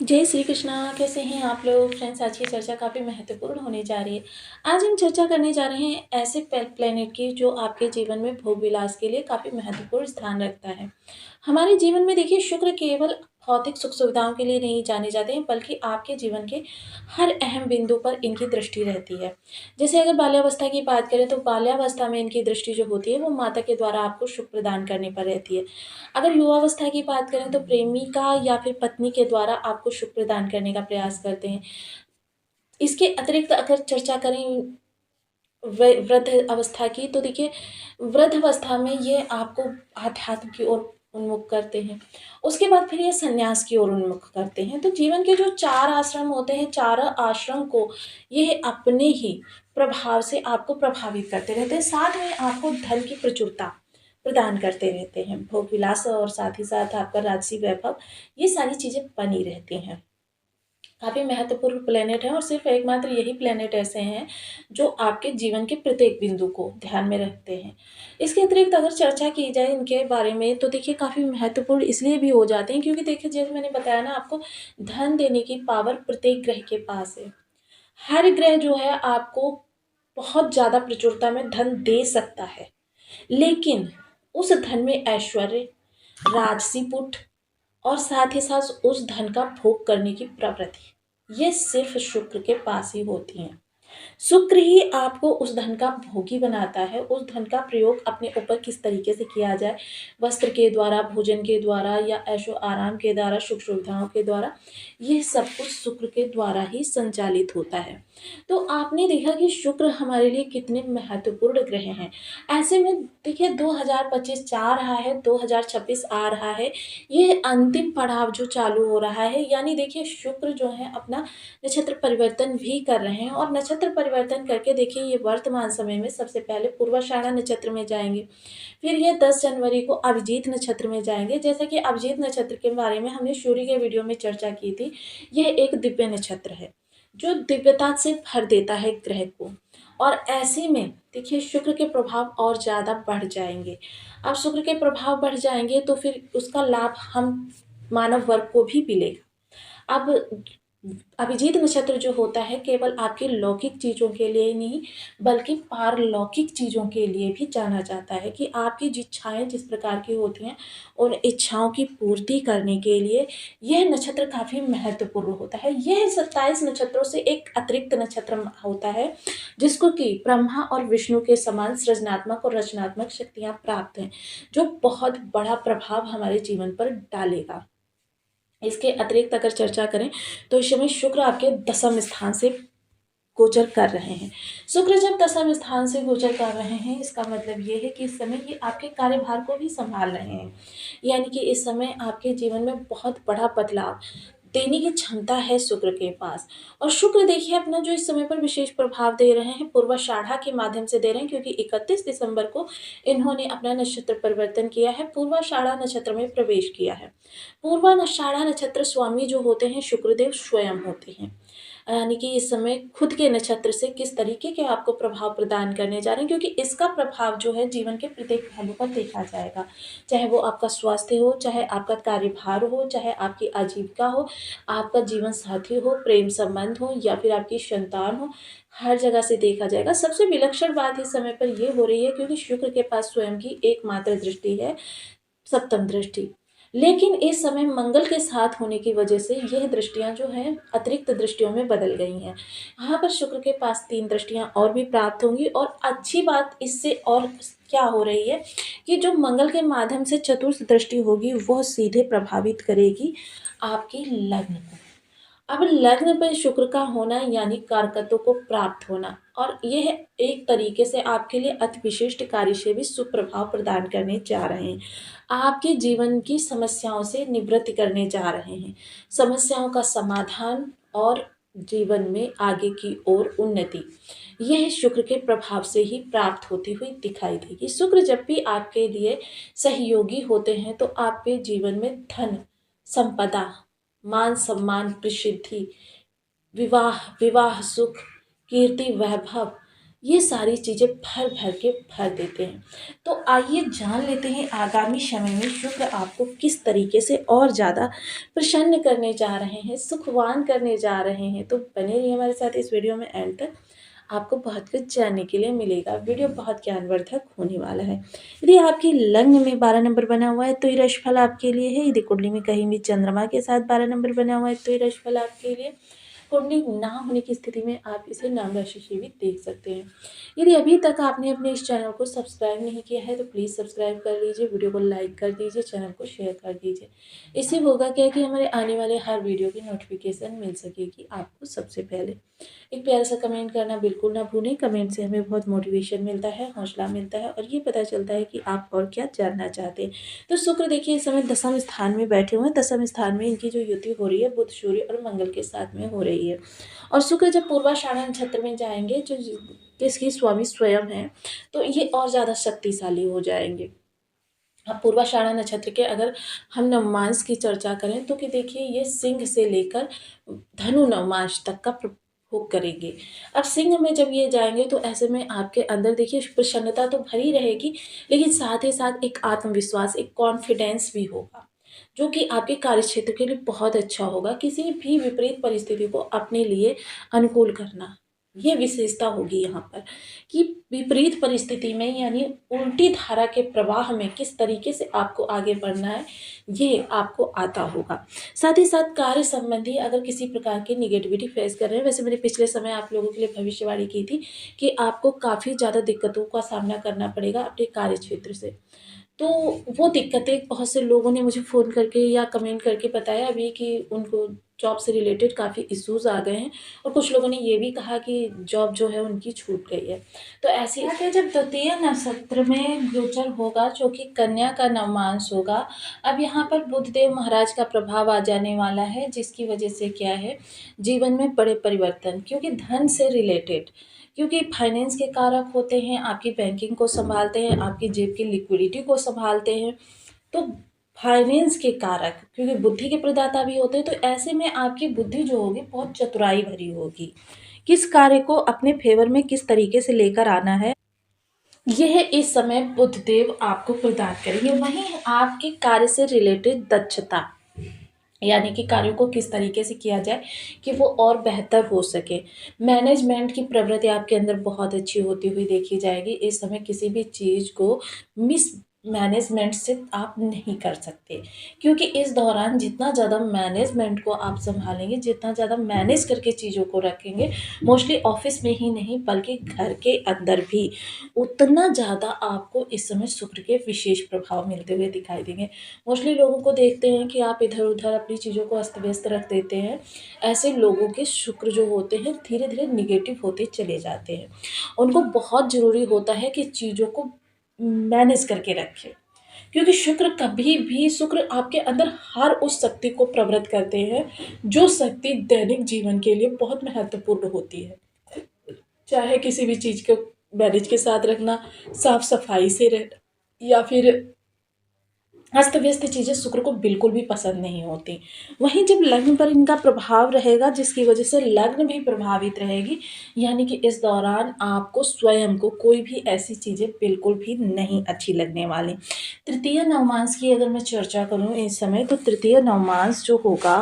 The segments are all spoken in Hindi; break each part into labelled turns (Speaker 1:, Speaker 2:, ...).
Speaker 1: जय श्री कृष्णा। कैसे हैं आप लोग फ्रेंड्स? आज की चर्चा काफ़ी महत्वपूर्ण होने जा रही है। आज हम चर्चा करने जा रहे हैं ऐसे प्लेनेट की जो आपके जीवन में भोग विलास के लिए काफ़ी महत्वपूर्ण स्थान रखता है। हमारे जीवन में देखिए, शुक्र केवल भौतिक सुख सुविधाओं के लिए नहीं जाने जाते हैं, बल्कि आपके जीवन के हर अहम बिंदु पर इनकी दृष्टि रहती है। जैसे अगर बाल्यावस्था की बात करें तो बाल्यावस्था में इनकी दृष्टि जो होती है वो माता के द्वारा आपको सुख प्रदान करने पर रहती है। अगर युवावस्था की बात करें तो प्रेमिका या फिर पत्नी के द्वारा आपको सुख प्रदान करने का प्रयास करते हैं। इसके अतिरिक्त अगर चर्चा करें वृद्ध अवस्था की, तो देखिए, वृद्ध अवस्था में ये आपको आध्यात्म की ओर उन्मुख करते हैं। उसके बाद फिर ये संन्यास की ओर उन्मुख करते हैं। तो जीवन के जो 4 आश्रम होते हैं, चारों आश्रम को ये अपने ही प्रभाव से आपको प्रभावित करते रहते हैं। साथ में आपको धन की प्रचुरता प्रदान करते रहते हैं। भोग विलास और साथ ही साथ आपका राजसी वैभव, ये सारी चीज़ें बनी रहती हैं। काफ़ी महत्वपूर्ण प्लेनेट है और सिर्फ एकमात्र यही प्लेनेट ऐसे हैं जो आपके जीवन के प्रत्येक बिंदु को ध्यान में रखते हैं। इसके अतिरिक्त अगर चर्चा की जाए इनके बारे में तो देखिए, काफ़ी महत्वपूर्ण इसलिए भी हो जाते हैं क्योंकि देखिए, जैसे मैंने बताया ना आपको, धन देने की पावर प्रत्येक ग्रह के पास है। हर ग्रह जो है आपको बहुत ज़्यादा प्रचुरता में धन दे सकता है, लेकिन उस धन में ऐश्वर्य, राजसी पुट और साथ ही साथ उस धन का भोग करने की प्रवृत्ति, ये सिर्फ शुक्र के पास ही होती हैं। शुक्र ही आपको उस धन का भोगी बनाता है। उस धन का प्रयोग अपने ऊपर किस तरीके से किया जाए, वस्त्र के द्वारा, भोजन के द्वारा या ऐशो आराम के द्वारा, सुख सुविधाओं के द्वारा, ये सब कुछ शुक्र के द्वारा ही संचालित होता है। तो आपने देखा कि शुक्र हमारे लिए कितने महत्वपूर्ण ग्रह हैं। ऐसे में देखिए, 2025 जा रहा है, 2026 आ रहा है, ये अंतिम पड़ाव जो चालू हो रहा है, यानी देखिए, शुक्र जो है अपना नक्षत्र परिवर्तन भी कर रहे हैं। और नक्षत्र परिवर्तन करके देखिए, ये वर्तमान समय में सबसे पहले पूर्वाषाढ़ा नक्षत्र में जाएंगे, फिर ये 10 जनवरी को अभिजीत नक्षत्र में जाएंगे। जैसे कि अभिजीत नक्षत्र के बारे में हमने सूर्य के वीडियो में चर्चा की थी। यह एक दिव्य नक्षत्र है जो दिव्यता से भर देता है ग्रह को। और ऐसे में देखिए, शुक्र के प्रभाव और ज़्यादा बढ़ जाएंगे। अब शुक्र के प्रभाव बढ़ जाएंगे तो फिर उसका लाभ हम मानव वर्ग को भी मिलेगा। अब अभिजीत नक्षत्र जो होता है केवल आपकी लौकिक चीज़ों के लिए नहीं, बल्कि पारलौकिक चीज़ों के लिए भी जाना जाता है कि आपकी इच्छाएं जिस प्रकार की होती हैं, उन इच्छाओं की पूर्ति करने के लिए यह नक्षत्र काफ़ी महत्वपूर्ण होता है। यह 27 नक्षत्रों से एक अतिरिक्त नक्षत्र होता है जिसको कि ब्रह्मा और विष्णु के समान सृजनात्मक और रचनात्मक शक्तियाँ प्राप्त हैं, जो बहुत बड़ा प्रभाव हमारे जीवन पर डालेगा। इसके अतिरिक्त अगर चर्चा करें तो इस समय शुक्र आपके दसम स्थान से गोचर कर रहे हैं। शुक्र जब दसम स्थान से गोचर कर रहे हैं, इसका मतलब ये है कि इस समय ये आपके कार्यभार को भी संभाल रहे हैं। यानी कि इस समय आपके जीवन में बहुत बड़ा बदलाव देने की क्षमता है शुक्र के पास। और शुक्र देखिए अपना जो इस समय पर विशेष प्रभाव दे रहे हैं, पूर्वाषाढ़ा के माध्यम से दे रहे हैं, क्योंकि 31 दिसंबर को इन्होंने अपना नक्षत्र परिवर्तन किया है, पूर्वाषाढ़ा नक्षत्र में प्रवेश किया है। पूर्वाषाढ़ा नक्षत्र स्वामी जो होते हैं शुक्रदेव स्वयं होते हैं। यानी कि इस समय खुद के नक्षत्र से किस तरीके के आपको प्रभाव प्रदान करने जा रहे हैं, क्योंकि इसका प्रभाव जो है जीवन के प्रत्येक पहलू पर देखा जाएगा। चाहे वो आपका स्वास्थ्य हो, चाहे आपका कार्यभार हो, चाहे आपकी आजीविका हो, आपका जीवन साथी हो, प्रेम संबंध हो या फिर आपकी संतान हो, हर जगह से देखा जाएगा। सबसे विलक्षण बात इस समय पर ये हो रही है क्योंकि शुक्र के पास स्वयं की एकमात्र दृष्टि है, सप्तम दृष्टि। लेकिन इस समय मंगल के साथ होने की वजह से यह दृष्टियां जो हैं अतिरिक्त दृष्टियों में बदल गई हैं। यहाँ पर शुक्र के पास 3 दृष्टियां और भी प्राप्त होंगी। और अच्छी बात इससे और क्या हो रही है कि जो मंगल के माध्यम से चतुर्थ दृष्टि होगी वह सीधे प्रभावित करेगी आपके लग्न को। अब लग्न पर शुक्र का होना यानी कारकत्व को प्राप्त होना, और यह एक तरीके से आपके लिए अति विशिष्ट कार्य से भी सुप्रभाव प्रदान करने जा रहे हैं। आपके जीवन की समस्याओं से निवृत्ति करने जा रहे हैं, समस्याओं का समाधान और जीवन में आगे की ओर उन्नति, यह शुक्र के प्रभाव से ही प्राप्त होती हुई दिखाई देगी। शुक्र जब भी आपके लिए सहयोगी होते हैं तो आपके जीवन में धन, संपदा, मान सम्मान, प्रसिद्धि, विवाह, विवाह सुख, कीर्ति, वैभव, ये सारी चीज़ें भर भर के भर देते हैं। तो आइए जान लेते हैं आगामी समय में शुक्र आपको किस तरीके से और ज़्यादा प्रसन्न करने जा रहे हैं, सुखवान करने जा रहे हैं। तो बने रहिए हमारे साथ इस वीडियो में एंड तक, आपको बहुत कुछ जानने के लिए मिलेगा। वीडियो बहुत ज्ञानवर्धक होने वाला है। यदि आपकी लग्न में 12 नंबर बना हुआ है तो ये राशिफल आपके लिए है। यदि कुंडली में कहीं भी चंद्रमा के साथ 12 नंबर बना हुआ है तो ये राशिफल आपके लिए। कुंडली ना होने की स्थिति में आप इसे नाम राशि से भी देख सकते हैं। यदि अभी तक आपने अपने इस चैनल को सब्सक्राइब नहीं किया है तो प्लीज़ सब्सक्राइब कर लीजिए, वीडियो को लाइक कर दीजिए, चैनल को शेयर कर दीजिए। इससे होगा क्या कि हमारे आने वाले हर वीडियो की नोटिफिकेशन मिल सकेगी आपको सबसे पहले। एक प्यारा सा कमेंट करना बिल्कुल ना भूलें। कमेंट से हमें बहुत मोटिवेशन मिलता है, हौसला मिलता है और ये पता चलता है कि आप और क्या जानना चाहते हैं। तो शुक्र देखिए इस समय दसम स्थान में बैठे हुए हैं। दसम स्थान में इनकी जो युति हो रही है बुध, सूर्य और मंगल के साथ में हो रही है। और शुक्र जब पूर्वाषाढ़ा नक्षत्र में जाएंगे जो जिसकी स्वामी स्वयं है, तो ये और ज़्यादा शक्तिशाली हो जाएंगे। अब पूर्वाषाढ़ा नक्षत्र के अगर हम नवमांश की चर्चा करें तो कि देखिए ये सिंह से लेकर धनु नवमांश तक का प्रभुत्व करेंगे। अब सिंह में जब ये जाएंगे तो ऐसे में आपके अंदर देखिए प्रसन्नता तो भरी रहेगी, लेकिन साथ ही साथ एक आत्मविश्वास, एक कॉन्फिडेंस भी होगा, जो कि आपके कार्य क्षेत्र के लिए बहुत अच्छा होगा। किसी भी विपरीत परिस्थिति को अपने लिए अनुकूल करना, ये विशेषता होगी यहाँ पर कि विपरीत परिस्थिति में यानी उल्टी धारा के प्रवाह में किस तरीके से आपको आगे बढ़ना है, ये आपको आता होगा। साथ ही साथ कार्य संबंधी अगर किसी प्रकार की निगेटिविटी फेस कर रहे हैं, वैसे मैंने पिछले समय आप लोगों के लिए भविष्यवाणी की थी कि आपको काफ़ी ज़्यादा दिक्कतों का सामना करना पड़ेगा अपने कार्य क्षेत्र से। तो वो दिक्कतें बहुत से लोगों ने मुझे फ़ोन करके या कमेंट करके बताया अभी कि उनको जॉब से रिलेटेड काफ़ी इश्यूज़ आ गए हैं, और कुछ लोगों ने ये भी कहा कि जॉब जो है उनकी छूट गई है। तो ऐसी है जब द्वितीय नक्षत्र में गोचर होगा जो कि कन्या का नवमांश होगा। अब यहाँ पर बुधदेव महाराज का प्रभाव आ जाने वाला है, जिसकी वजह से क्या है, जीवन में बड़े परिवर्तन, क्योंकि धन से रिलेटेड, क्योंकि फाइनेंस के कारक होते हैं, आपकी बैंकिंग को सँभालते हैं, आपकी जेब की लिक्विडिटी को सँभालते हैं। तो फाइनेंस के कारक क्योंकि बुद्धि के प्रदाता भी होते हैं, तो ऐसे में आपकी बुद्धि जो होगी बहुत चतुराई भरी होगी। किस कार्य को अपने फ़ेवर में किस तरीके से लेकर आना है, यह इस समय बुधदेव आपको प्रदान करेंगे। वहीं आपके कार्य से रिलेटेड दक्षता, यानी कि कार्यों को किस तरीके से किया जाए कि वो और बेहतर हो सके। मैनेजमेंट की प्रवृत्ति आपके अंदर बहुत अच्छी होती हुई देखी जाएगी। इस समय किसी भी चीज़ को मिस मैनेजमेंट से आप नहीं कर सकते, क्योंकि इस दौरान जितना ज़्यादा मैनेजमेंट को आप सँभालेंगे, जितना ज़्यादा मैनेज करके चीज़ों को रखेंगे, मोस्टली ऑफ़िस में ही नहीं बल्कि घर के अंदर भी, उतना ज़्यादा आपको इस समय शुक्र के विशेष प्रभाव मिलते हुए दिखाई देंगे। मोस्टली लोगों को देखते हैं कि आप इधर-उधर अपनी चीज़ों को अस्त-व्यस्त रख देते हैं। ऐसे लोगों के शुक्र जो होते हैं धीरे-धीरे नेगेटिव होते चले जाते हैं। उनको बहुत ज़रूरी होता है कि चीज़ों को मैनेज करके रखें, क्योंकि शुक्र आपके अंदर हर उस शक्ति को प्रवृत्त करते हैं, जो शक्ति दैनिक जीवन के लिए बहुत महत्वपूर्ण होती है। चाहे किसी भी चीज़ को मैनेज के साथ रखना, साफ-सफाई से रहना, या फिर अस्त-व्यस्त चीज़ें शुक्र को बिल्कुल भी पसंद नहीं होती। वहीं जब लग्न पर इनका प्रभाव रहेगा, जिसकी वजह से लग्न भी प्रभावित रहेगी, यानी कि इस दौरान आपको स्वयं को कोई भी ऐसी चीज़ें बिल्कुल भी नहीं अच्छी लगने वाली। तृतीय नवमांश की अगर मैं चर्चा करूँ इस समय, तो तृतीय नवमांश जो होगा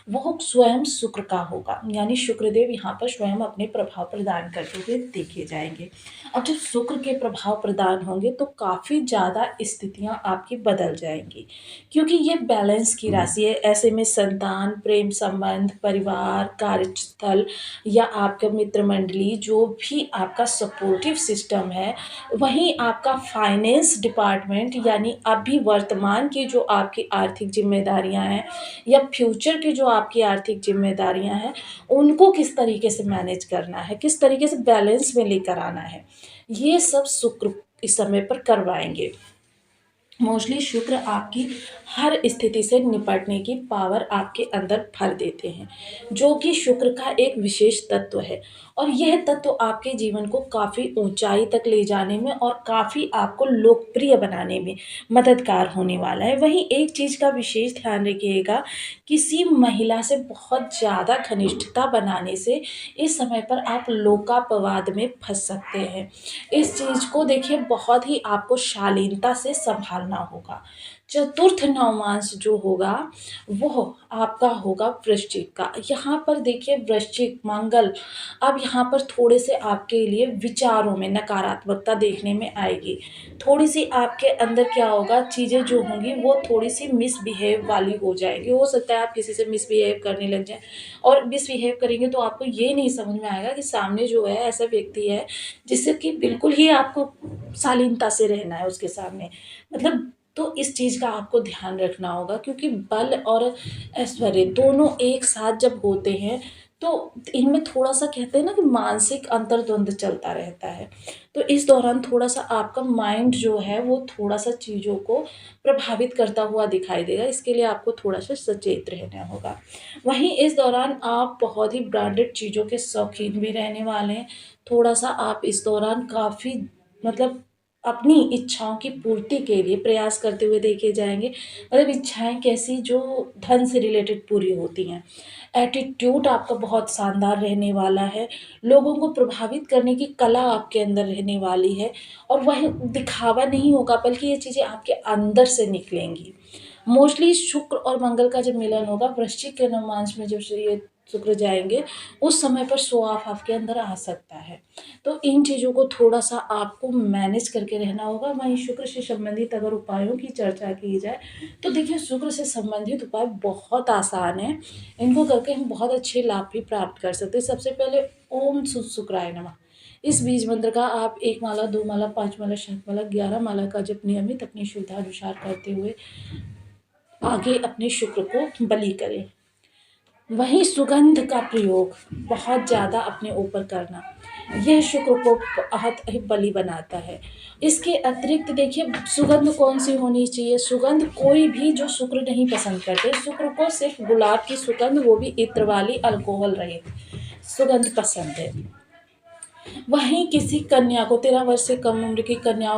Speaker 1: वो स्वयं शुक्र का होगा, यानी शुक्रदेव यहाँ पर स्वयं अपने प्रभाव प्रदान करते हुए देखे जाएँगे। अब जब शुक्र के प्रभाव प्रदान होंगे तो काफ़ी ज़्यादा स्थितियाँ आपकी बदल जाएँगी, क्योंकि ये बैलेंस की राशि है। ऐसे में संतान, प्रेम संबंध, परिवार, कार्यस्थल या आपका मित्र मंडली, जो भी आपका सपोर्टिव सिस्टम है, वहीं आपका फाइनेंस डिपार्टमेंट, यानी अभी वर्तमान की जो आपकी आर्थिक ज़िम्मेदारियाँ हैं या फ्यूचर की जो आपकी आर्थिक ज़िम्मेदारियाँ हैं, उनको किस तरीके से मैनेज करना है, किस तरीके से बैलेंस में लेकर आना है, ये सब शुक्र इस समय पर करवाएँगे। मोस्टली शुक्र आपकी हर स्थिति से निपटने की पावर आपके अंदर भर देते हैं, जो कि शुक्र का एक विशेष तत्व है। और यह तत्व आपके जीवन को काफ़ी ऊंचाई तक ले जाने में और काफ़ी आपको लोकप्रिय बनाने में मददगार होने वाला है। वहीं एक चीज़ का विशेष ध्यान रखिएगा, किसी महिला से बहुत ज़्यादा घनिष्ठता बनाने से इस समय पर आप लोकापवाद में फंस सकते हैं। इस चीज़ को देखिए, बहुत ही आपको शालीनता से सँभालना होगा। चतुर्थ नवमांश जो होगा, वो आपका होगा वृश्चिक का। यहाँ पर देखिए, वृश्चिक मंगल अब यहाँ पर थोड़े-से आपके लिए विचारों में नकारात्मकता देखने में आएगी। थोड़ी-सी आपके अंदर क्या होगा, चीज़ें जो होंगी वो थोड़ी-सी मिसबिहेव वाली हो जाएँगी। हो सकता है आप किसी से मिसबिहेव करने लग जाएँ, और मिसबिहेव करेंगे तो आपको ये नहीं समझ में आएगा कि सामने जो है ऐसा व्यक्ति है जिससे कि बिल्कुल ही आपको शालीनता से रहना है उसके सामने। मतलब, तो इस चीज़ का आपको ध्यान रखना होगा, क्योंकि बल और ऐश्वर्य दोनों एक साथ जब होते हैं तो इनमें थोड़ा-सा कहते हैं ना कि मानसिक अंतर्द्वंद चलता रहता है। तो इस दौरान थोड़ा-सा आपका माइंड जो है वो थोड़ा-सा चीज़ों को प्रभावित करता हुआ दिखाई देगा। इसके लिए आपको थोड़ा-सा सचेत रहना होगा। वहीं इस दौरान आप बहुत ही ब्रांडेड चीज़ों के शौकीन भी रहने वाले हैं। थोड़ा-सा आप इस दौरान काफ़ी, मतलब, अपनी इच्छाओं की पूर्ति के लिए प्रयास करते हुए देखे जाएँगे। मतलब इच्छाएँ कैसी, जो धन से रिलेटेड पूरी होती हैं। एटीट्यूड आपका बहुत शानदार रहने वाला है। लोगों को प्रभावित करने की कला आपके अंदर रहने वाली है, और वह दिखावा नहीं होगा, बल्कि ये चीज़ें आपके अंदर से निकलेंगी। मोस्टली शुक्र और मंगल का जब मिलन होगा, वृश्चिक के नवमांश में जब ये शुक्र जाएँगे, उस समय पर शो ऑफ आपके अंदर आ सकता है। तो इन चीज़ों को थोड़ा-सा आपको मैनेज करके रहना होगा। वहीं शुक्र से संबंधित अगर उपायों की चर्चा की जाए, तो देखिए, शुक्र से संबंधित उपाय बहुत आसान हैं। इनको करके हम बहुत अच्छे लाभ भी प्राप्त कर सकते हैं। सबसे पहले ओम शुक्राय नमः। इस बीज मंत्र का आप 1 माला, 2 माला, 5 माला, 7 माला, 11 माला का जप नियमित अपनी सुविधानुसार करते हुए आगे अपने शुक्र को बलि करें। वहीं सुगंध का प्रयोग बहुत ज़्यादा अपने ऊपर करना, यह शुक्र को बहुत ही बलि बनाता है। इसके अतिरिक्त देखिए, सुगंध कौन-सी होनी चाहिए? सुगंध कोई भी जो शुक्र नहीं पसंद करते, शुक्र को सिर्फ़ गुलाब की सुगंध, वो भी इत्र वाली, अल्कोहल रहित सुगंध पसंद है। वहीं किसी कन्या को, 13 वर्ष से कम उम्र की कन्याओं